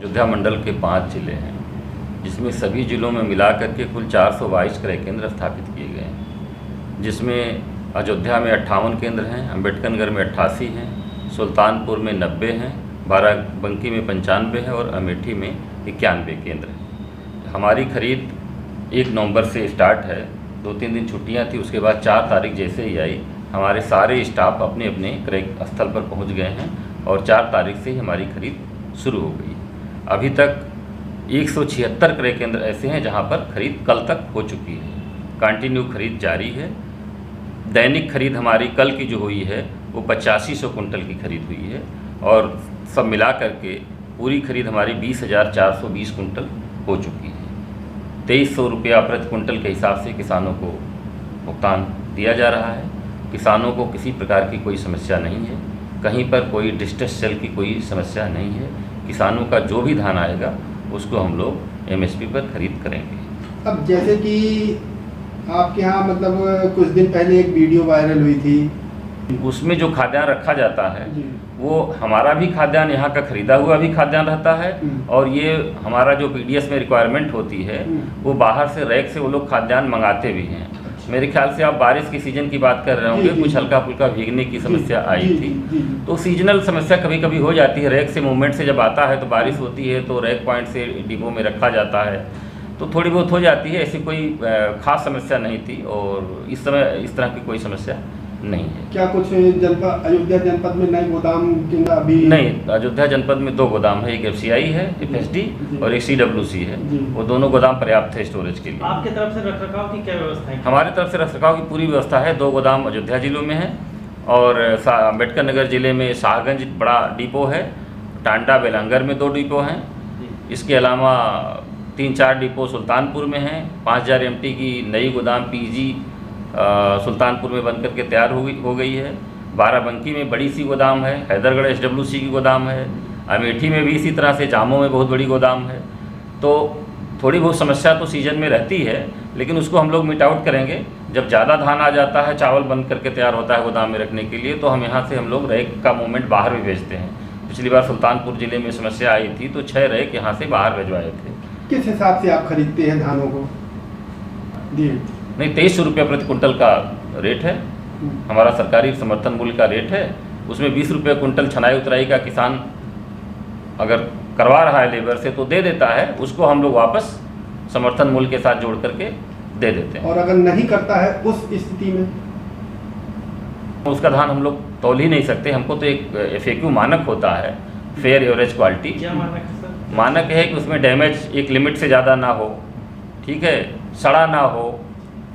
अयोध्या मंडल के 5 जिले हैं, जिसमें सभी जिलों में मिला करके कुल 422 क्रय केंद्र स्थापित किए गए हैं, जिसमें अयोध्या में 58 केंद्र हैं, अम्बेडकरनगर में 88 हैं, सुल्तानपुर में 90 हैं, बाराबंकी में 95 है और अमेठी में 91 केंद्र हैं। हमारी खरीद 1 नवंबर से स्टार्ट है। 2-3 दिन छुट्टियां थी, उसके बाद 4 तारीख जैसे ही आई हमारे सारे स्टाफ अपने अपने क्रय स्थल पर पहुंच गए हैं और 4 तारीख से ही हमारी खरीद शुरू हो गई। अभी तक 176 क्रय केंद्र ऐसे हैं जहां पर खरीद कल तक हो चुकी है। कंटिन्यू खरीद जारी है। दैनिक खरीद हमारी कल की जो हुई है वो 8500 कुंटल की खरीद हुई है और सब मिला करके पूरी खरीद हमारी 20,420 कुंटल हो चुकी है। 2300 रुपया प्रति कुंटल के हिसाब से किसानों को भुगतान दिया जा रहा है। किसानों को किसी प्रकार की कोई समस्या नहीं है, कहीं पर कोई डिस्ट्रेस सेल की कोई समस्या नहीं है। किसानों का जो भी धान आएगा उसको हम लोग एमएसपी पर खरीद करेंगे। अब जैसे कि आपके यहाँ मतलब कुछ दिन पहले एक वीडियो वायरल हुई थी, उसमें जो खाद्यान्न रखा जाता है वो हमारा भी खाद्यान्न यहाँ का खरीदा हुआ भी खाद्यान्न रहता है और ये हमारा जो पीडीएस में रिक्वायरमेंट होती है वो बाहर से रैक से वो लोग खाद्यान्न मंगाते भी हैं। मेरे ख्याल से आप बारिश की सीजन की बात कर रहे होंगे, कुछ हल्का फुल्का भीगने की समस्या आई थी, तो सीजनल समस्या कभी कभी हो जाती है। रैक से मूवमेंट से जब आता है तो बारिश होती है तो रैक पॉइंट से डिपो में रखा जाता है तो थोड़ी बहुत हो जाती है। ऐसी कोई खास समस्या नहीं थी और इस समय इस तरह की कोई समस्या नहीं है। क्या कुछ जनपद अयोध्या जनपद में नए गोदाम केंद्र अभी नहीं? अयोध्या जनपद में 2 गोदाम है, एक FCI है FSD और एक CWC है। वो दोनों गोदाम पर्याप्त है स्टोरेज के लिए। आपकी तरफ से रखरखाव की क्या व्यवस्था है? हमारी तरफ से रखरखाव की पूरी व्यवस्था है। 2 गोदाम अयोध्या जिलों में है और अम्बेडकर नगर जिले में शाहगंज बड़ा डिपो है, टांडा बेलांगर में 2 डिपो हैं। इसके अलावा 3-4 डिपो सुल्तानपुर में हैं। 5000 MT की नई गोदाम PG सुल्तानपुर में बनकर के तैयार हो गई है। बाराबंकी में बड़ी सी गोदाम है, हैदरगढ़ SWC की गोदाम है, अमेठी में भी इसी तरह से जामों में बहुत बड़ी गोदाम है। तो थोड़ी बहुत समस्या तो सीजन में रहती है, लेकिन उसको हम लोग मिट आउट करेंगे। जब ज़्यादा धान आ जाता है, चावल बन करके तैयार होता है गोदाम में रखने के लिए, तो हम यहाँ से हम लोग रैक का मूवमेंट बाहर भी भेजते हैं। पिछली बार सुल्तानपुर ज़िले में समस्या आई थी तो 6 रैक यहाँ से बाहर भिजवाए थे। किस हिसाब से आप खरीदते हैं धानों को? नहीं, 2300 रुपया प्रति कुंटल का रेट है हमारा, सरकारी समर्थन मूल्य का रेट है। उसमें 20 रुपये कुंटल छनाई उतराई का किसान अगर करवा रहा है लेबर से तो दे देता है, उसको हम लोग वापस समर्थन मूल्य के साथ जोड़ करके दे देते हैं। और अगर नहीं करता है उस स्थिति में उसका धान हम लोग तौल ही नहीं सकते। हमको तो एक FAQ मानक होता है, फेयर एवरेज क्वालिटी। क्या मानक है सर? मानक है कि उसमें डैमेज एक लिमिट से ज़्यादा ना हो, ठीक है, सड़ा ना हो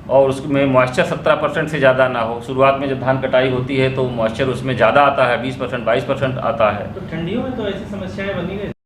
और उसमें मॉइस्चर 17% से ज़्यादा ना हो। शुरुआत में जब धान कटाई होती है तो मॉइस्चर उसमें ज़्यादा आता है, 20% 22% आता है। तो ठंडियों में तो ऐसी समस्याएं बनी रही।